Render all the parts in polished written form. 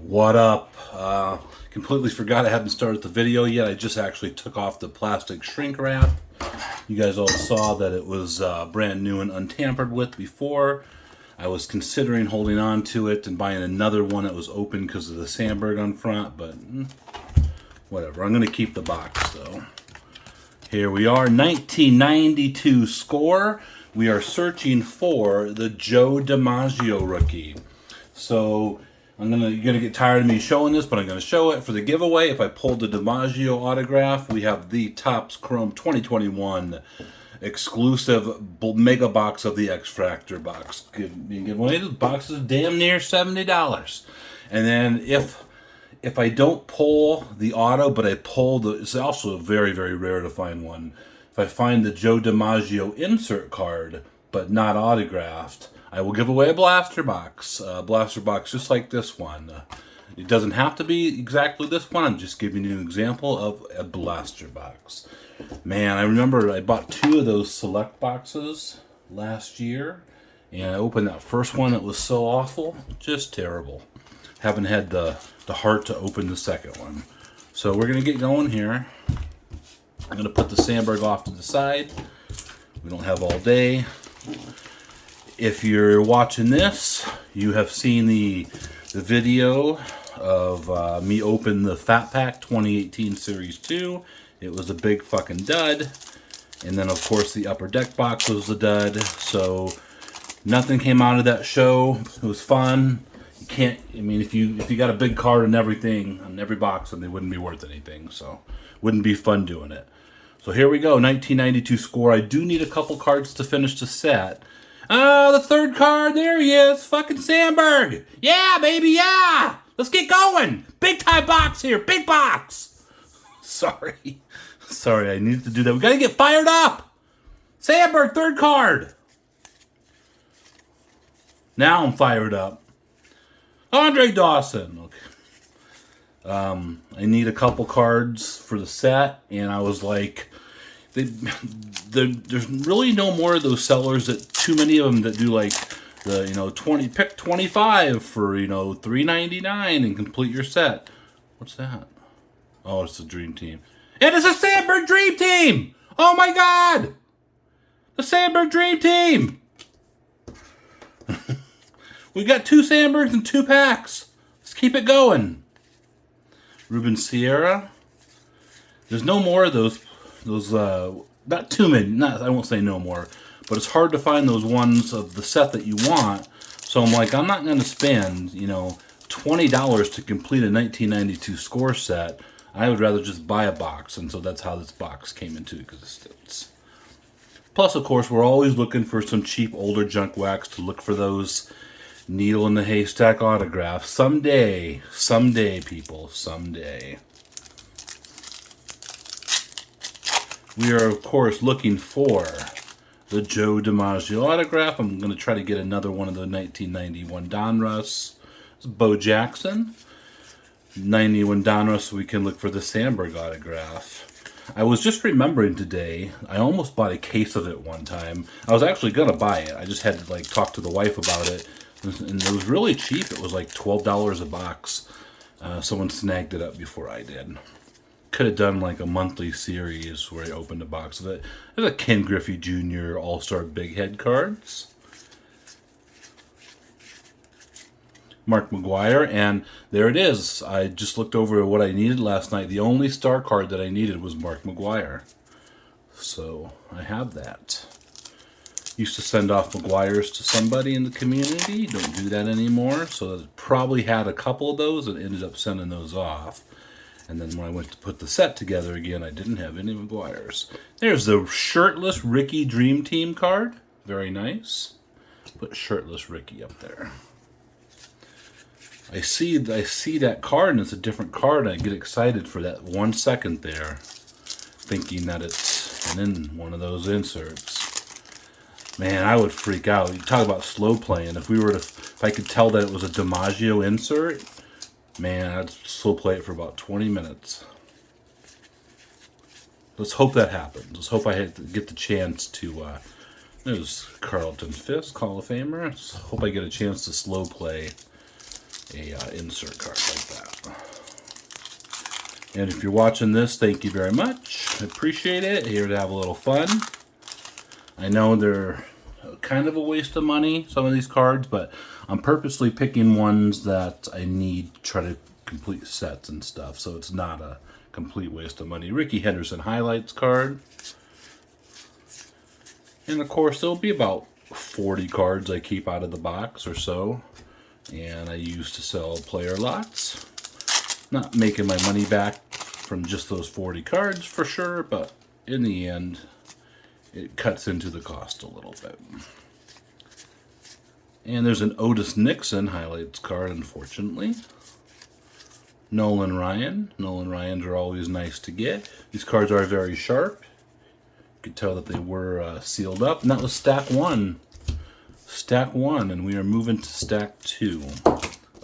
What up? Completely forgot I hadn't started the video yet. I just actually took off the plastic shrink wrap. You guys all saw that it was brand new and untampered with before. I was considering holding on to it and buying another one that was open because of the Sandberg on front, but whatever. I'm going to keep the box though. Here we are, 1992 score. We are searching for the Joe Dimagio rookie. So you're gonna get tired of me showing this, but I'm gonna show it for the giveaway. If I pulled the Dimagio autograph, we have the Topps Chrome 2021 exclusive mega box of the X Factor box. Being given away. This box is damn near $70. And then if I don't pull the auto, but I pull it's also very, very rare to find one. If I find the Joe Dimagio insert card, but not autographed, I will give away a blaster box. A blaster box just like this one. It doesn't have to be exactly this one. I'm just giving you an example of a blaster box. Man, I remember I bought 2 of those select boxes last year, and I opened that first one. It was so awful, just terrible. Haven't had the heart to open the second one. So we're gonna get going here. I'm gonna put the Sandberg off to the side. We don't have all day. If you're watching this, you have seen the video of me open the Fat Pack 2018 Series 2. It was a big fucking dud. And then of course the Upper Deck box was a dud. So nothing came out of that show. It was fun. If you got a big card and everything on every box, then they wouldn't be worth anything. So wouldn't be fun doing it. So here we go, 1992 score. I do need a couple cards to finish the set. The third card, there he is, fucking Sandberg. Yeah, baby, yeah. Let's get going. Big time box here, big box. Sorry, I needed to do that. We gotta get fired up. Sandberg, third card. Now I'm fired up. Andre Dawson. Okay. I need a couple cards for the set, and I was like, there's really no more of those sellers that too many of them that do like the pick 25 for $3.99 and complete your set. What's that? Oh, it's the Dream Team. And it's a Sandberg Dream Team! Oh my god! The Sandberg Dream Team! We got 2 Sandbergs and 2 packs. Let's keep it going. Ruben Sierra. There's no more of those not too many. I won't say no more, but it's hard to find those ones of the set that you want. So I'm like, I'm not going to spend $20 to complete a 1992 score set. I would rather just buy a box, and so that's how this box came into existence. Plus, of course, we're always looking for some cheap older junk wax to look for those needle in the haystack autographs. Someday, people, someday. We are, of course, looking for the Joe Dimagio autograph. I'm going to try to get another one of the 1991 Donruss. It's Bo Jackson. 91 Donruss, so we can look for the Sandberg autograph. I was just remembering today, I almost bought a case of it one time. I was actually going to buy it. I just had to talk to the wife about it. And it was really cheap. It was like $12 a box. Someone snagged it up before I did. Could have done like a monthly series where I opened a box of it. There's a Ken Griffey Jr. All-Star Big Head cards. Mark McGwire, and there it is. I just looked over what I needed last night. The only star card that I needed was Mark McGwire. So I have that. Used to send off McGwires to somebody in the community. Don't do that anymore. So I probably had a couple of those and ended up sending those off. And then when I went to put the set together again, I didn't have any McGwires. There's the shirtless Ricky Dream Team card. Very nice. Put shirtless Ricky up there. I see that card and it's a different card, and I get excited for that 1 second there, thinking that it's in one of those inserts. Man, I would freak out. You talk about slow playing. If I could tell that it was a Dimagio insert, man, I'd slow play it for about 20 minutes. Let's hope that happens. Let's hope I get the chance to. There's Carlton Fisk, Hall of Famer. Let's hope I get a chance to slow play a insert card like that. And if you're watching this, thank you very much. I appreciate it. Here to have a little fun. I know they're kind of a waste of money, some of these cards, but I'm purposely picking ones that I need to try to complete sets and stuff, so it's not a complete waste of money. Ricky Henderson highlights card. And of course, there'll be about 40 cards I keep out of the box or so, and I use to sell player lots. Not making my money back from just those 40 cards for sure, but in the end, it cuts into the cost a little bit. And there's an Otis Nixon highlights card, unfortunately. Nolan Ryan. Nolan Ryans are always nice to get. These cards are very sharp. You could tell that they were sealed up. And that was stack 1. Stack 1, and we are moving to stack 2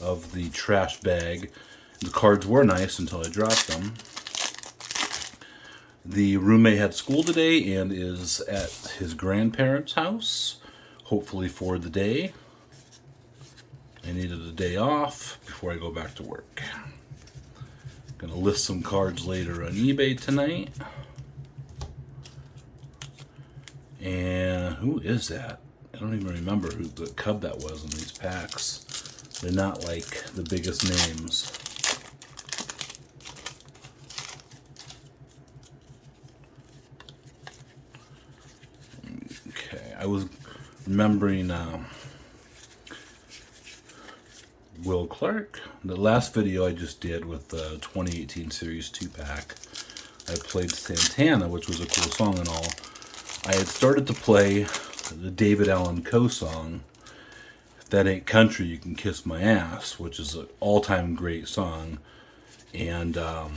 of the trash bag. The cards were nice until I dropped them. The roommate had school today and is at his grandparents' house, hopefully for the day. I needed a day off before I go back to work. Gonna list some cards later on eBay tonight. And who is that? I don't even remember who the cub that was in these packs. They're not like the biggest names. Okay, I was remembering Will Clark. The last video I just did with the 2018 Series 2-pack, I played Santana, which was a cool song and all. I had started to play the David Allan Coe song, If That Ain't Country, You Can Kiss My Ass, which is an all-time great song, and it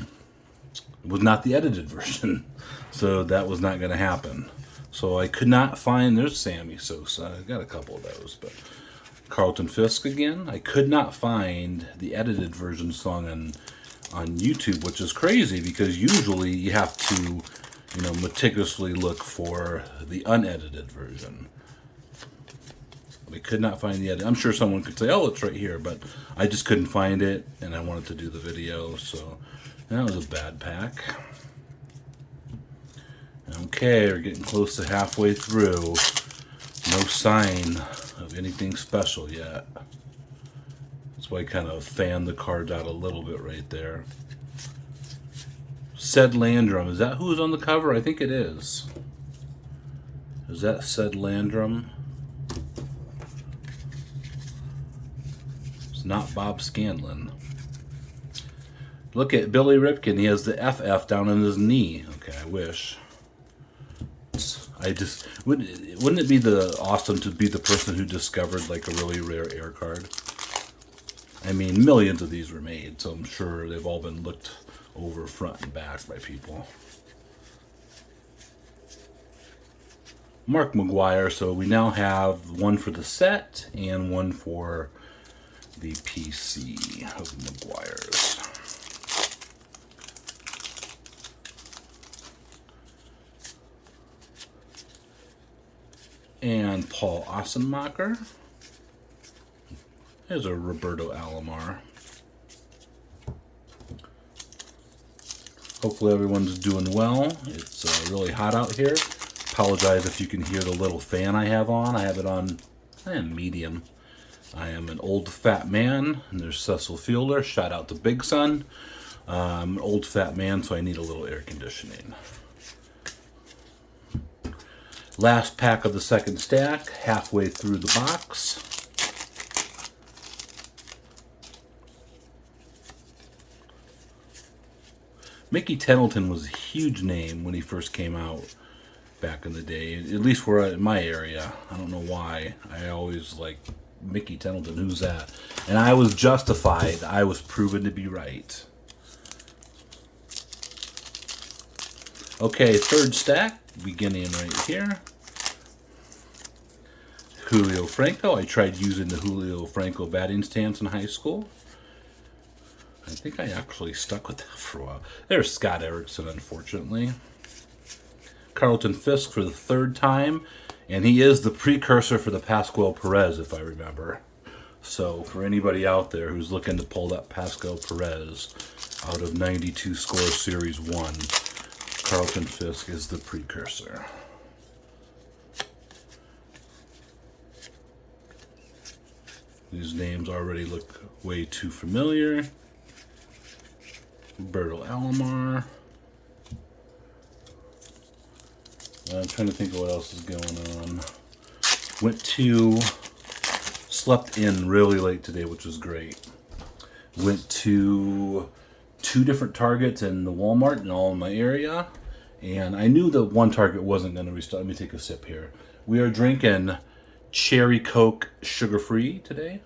was not the edited version, so that was not going to happen. So I could not find, there's Sammy Sosa, I got a couple of those, but Carlton Fisk again. I could not find the edited version song on YouTube, which is crazy because usually you have to, meticulously look for the unedited version. I could not find the edit. I'm sure someone could say, oh, it's right here, but I just couldn't find it, and I wanted to do the video, so that was a bad pack. Okay, we're getting close to halfway through. No sign of anything special yet. That's why I kind of fanned the cards out a little bit right there. Ced Landrum, is that who's on the cover? I think it is. Is that Ced Landrum? It's not Bob Scanlon. Look at Billy Ripken. He has the FF down on his knee. Okay, I wish. Wouldn't it be awesome to be the person who discovered like a really rare air card? I mean, millions of these were made, so I'm sure they've all been looked over front and back by people. Mark McGuire, so we now have one for the set and one for the PC of McGuire's. And Paul Ossenmacher. There's a Roberto Alomar. Hopefully everyone's doing well. It's really hot out here. Apologize if you can hear the little fan I have on. I have it on medium. I am an old fat man, and there's Cecil Fielder. Shout out to Big Son. I'm an old fat man, so I need a little air conditioning. Last pack of the second stack, halfway through the box. Mickey Tettleton was a huge name when he first came out back in the day, at least where in my area. I don't know why. I always like Mickey Tettleton, who's that? And I was justified. I was proven to be right. Okay, third stack, beginning right here. Julio Franco. I tried using the Julio Franco batting stance in high school. I think I actually stuck with that for a while. There's Scott Erickson, unfortunately. Carlton Fisk for the third time, and he is the precursor for the Pascual Perez, if I remember. So for anybody out there who's looking to pull that Pascal Perez out of 92 Score Series 1, Carlton Fisk is the precursor. These names already look way too familiar. Roberto Alomar. I'm trying to think of what else is going on. Slept in really late today, which was great. Went to 2 different Targets in the Walmart and all in my area. And I knew that one Target wasn't going to restart. Let me take a sip here. We are drinking Cherry Coke sugar-free today.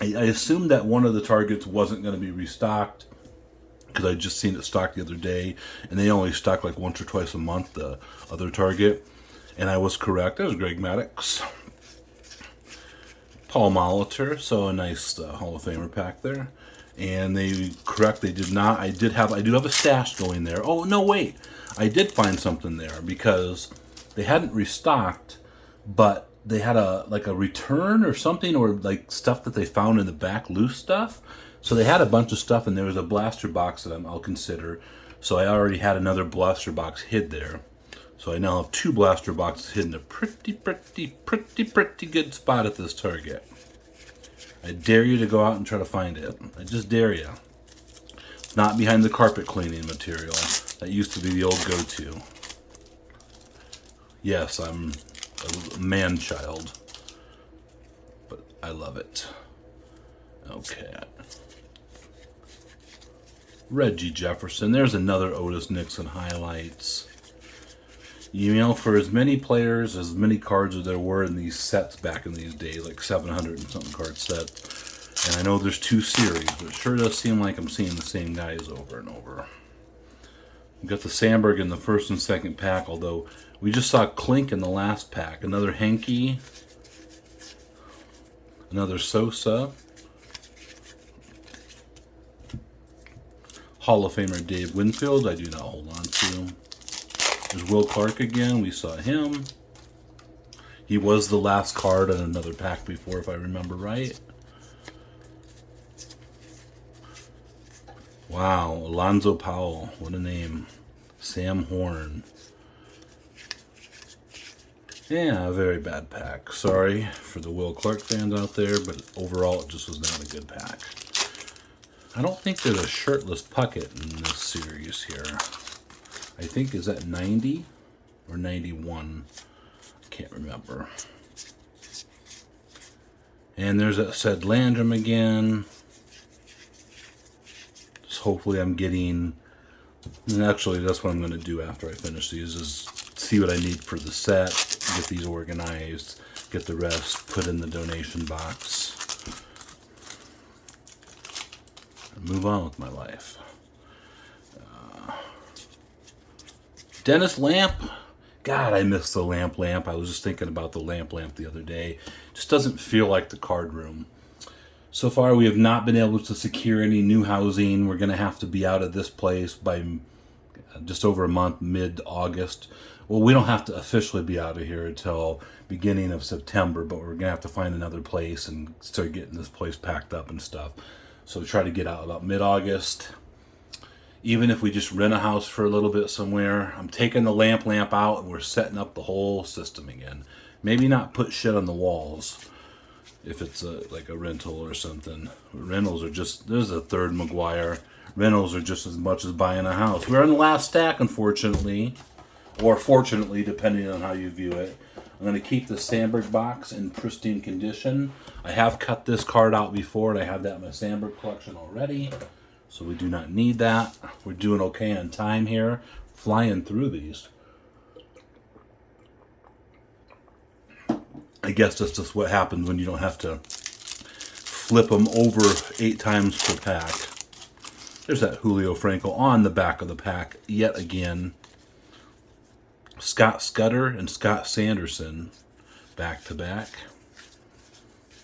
I assumed that one of the Targets wasn't going to be restocked because I just seen it stocked the other day, and they only stock like once or twice a month, the other Target. And I was correct. There's Greg Maddux. Paul Molitor, so a nice Hall of Famer pack there. And they did not. I do have a stash going there. Oh no, wait, I did find something there because they hadn't restocked, but they had a return or something, or like stuff that they found in the back, loose stuff. So they had a bunch of stuff, and there was a blaster box that I'll consider. So I already had another blaster box hid there. So I now have 2 blaster boxes hidden in a pretty good spot at this Target. I dare you to go out and try to find it. I just dare you. It's not behind the carpet cleaning material. That used to be the old go-to. Yes, I'm a man-child, but I love it. Okay. Reggie Jefferson. There's another Otis Nixon highlights. For as many players, as many cards as there were in these sets back in these days, like 700 and something card sets. And I know there's 2 series, but it sure does seem like I'm seeing the same guys over and over. We've got the Sandberg in the first and second pack, although we just saw Klink in the last pack. Another Henke. Another Sosa. Hall of Famer Dave Winfield, I do not hold on to. There's Will Clark again. We saw him. He was the last card in another pack before, if I remember right. Wow, Alonzo Powell. What a name. Sam Horn. Yeah, a very bad pack. Sorry for the Will Clark fans out there, but overall it just was not a good pack. I don't think there's a shirtless Puckett in this series here. I think, is that 90 or 91? I can't remember. And there's that said Landrum again. So hopefully I'm getting... And actually, that's what I'm going to do after I finish these, is see what I need for the set, get these organized, get the rest put in the donation box, and move on with my life. Dennis Lamp. God, I miss the Lamp. I was just thinking about the Lamp the other day. Just doesn't feel like the card room. So far, we have not been able to secure any new housing. We're going to have to be out of this place by just over a month, mid-August. Well, we don't have to officially be out of here until beginning of September, but we're going to have to find another place and start getting this place packed up and stuff. So try to get out about mid-August. Even if we just rent a house for a little bit somewhere, I'm taking the lamp out and we're setting up the whole system again. Maybe not put shit on the walls if it's like a rental or something. Rentals are just, there's a third McGuire. Rentals are just as much as buying a house. We're in the last stack, unfortunately, or fortunately, depending on how you view it. I'm going to keep the Sandberg box in pristine condition. I have cut this card out before, and I have that in my Sandberg collection already. So we do not need that. We're doing okay on time here. Flying through these. I guess that's just what happens when you don't have to flip them over 8 times per pack. There's that Julio Franco on the back of the pack yet again. Scott Scudder and Scott Sanderson back to back.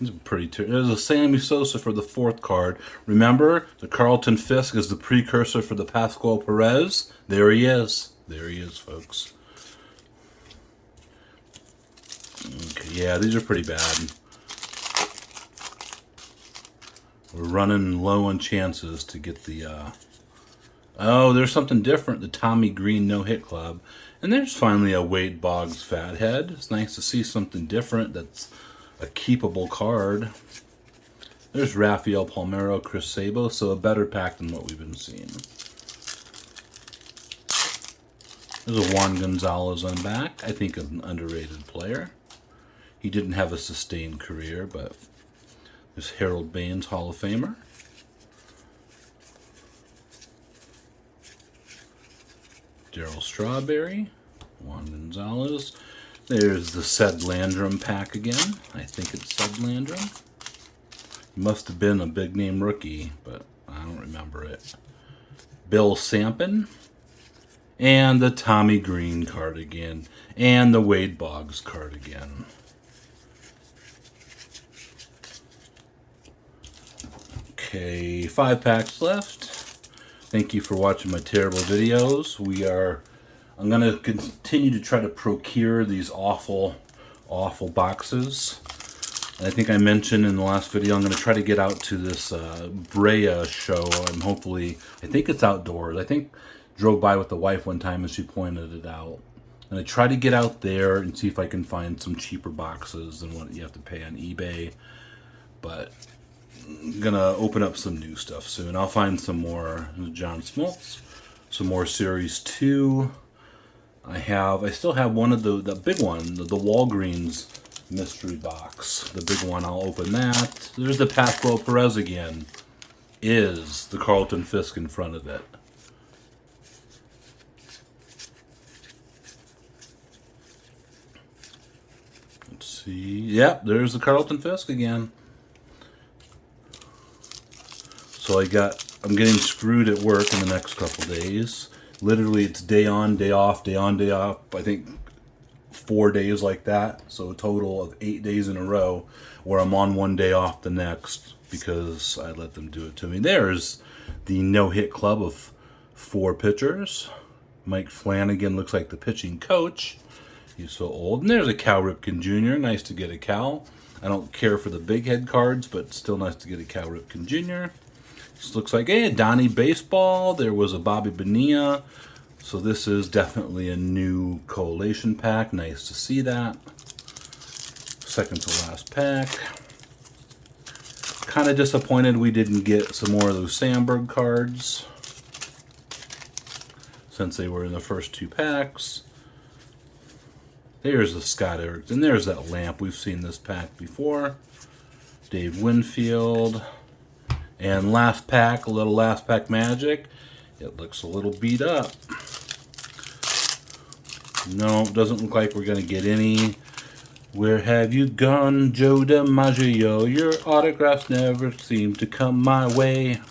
There's a Sammy Sosa for the 4th card. Remember, the Carlton Fisk is the precursor for the Pascal Perez. There he is. There he is, folks. Yeah, these are pretty bad. We're running low on chances to get the... Oh, there's something different. The Tommy Green No-Hit Club. And there's finally a Wade Boggs Fathead. It's nice to see something different that's a keepable card. There's Rafael Palmeiro, Chris Sabo, so a better pack than what we've been seeing. There's a Juan Gonzalez on back. I think an underrated player. He didn't have a sustained career, but there's Harold Baines, Hall of Famer. Darryl Strawberry, Juan Gonzalez. There's the Ced Landrum pack again. I think it's Ced Landrum. He must have been a big name rookie, but I don't remember it. Bill Sampson. And the Tommy Green card again. And the Wade Boggs card again. Okay, 5 packs left. Thank you for watching my terrible videos. I'm going to continue to try to procure these awful boxes. And I think I mentioned in the last video, I'm going to try to get out to this Brea show. And hopefully, I think it's outdoors. I think drove by with the wife one time and she pointed it out. And I try to get out there and see if I can find some cheaper boxes than what you have to pay on eBay. But I'm going to open up some new stuff soon. I'll find some more John Smoltz, some more Series 2. I still have one of the big one, the Walgreens mystery box. The big one, I'll open that. There's the Pascual Perez again. Is the Carlton Fisk in front of it. Let's see. Yep, there's the Carlton Fisk again. So I'm getting screwed at work in the next couple days. Literally, it's day on, day off, day on, day off. I think 4 days like that. So a total of 8 days in a row where I'm on one day off the next because I let them do it to me. There's the no-hit club of 4 pitchers. Mike Flanagan looks like the pitching coach. He's so old. And there's a Cal Ripken Jr. Nice to get a Cal. I don't care for the big head cards, but still nice to get a Cal Ripken Jr. This looks like a Donnie Baseball. There was a Bobby Bonilla. So this is definitely a new collation pack. Nice to see that. Second to last pack. Kind of disappointed we didn't get some more of those Sandberg cards since they were in the first 2 packs. There's the Scott Erickson. There's that lamp. We've seen this pack before. Dave Winfield. And last pack, a little last pack magic. It looks a little beat up. No, doesn't look like we're going to get any. Where have you gone, Joe Dimagio? Your autographs never seem to come my way.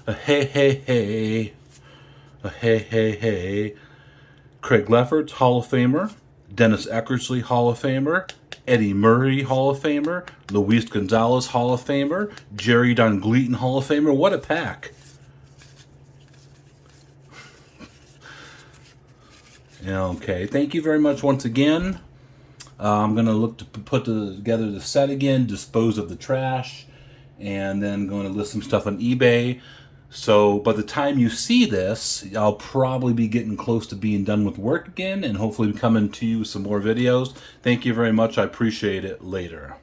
Hey, hey, hey. Hey, hey, hey. Craig Lefferts, Hall of Famer. Dennis Eckersley, Hall of Famer. Eddie Murray, Hall of Famer. Luis Gonzalez, Hall of Famer. Jerry Don Gleaton, Hall of Famer. What a pack. Okay, thank you very much once again. I'm going to look to put together the set again, dispose of the trash, and then going to list some stuff on eBay. So by the time you see this, I'll probably be getting close to being done with work again and hopefully coming to you with some more videos. Thank you very much. I appreciate it. Later.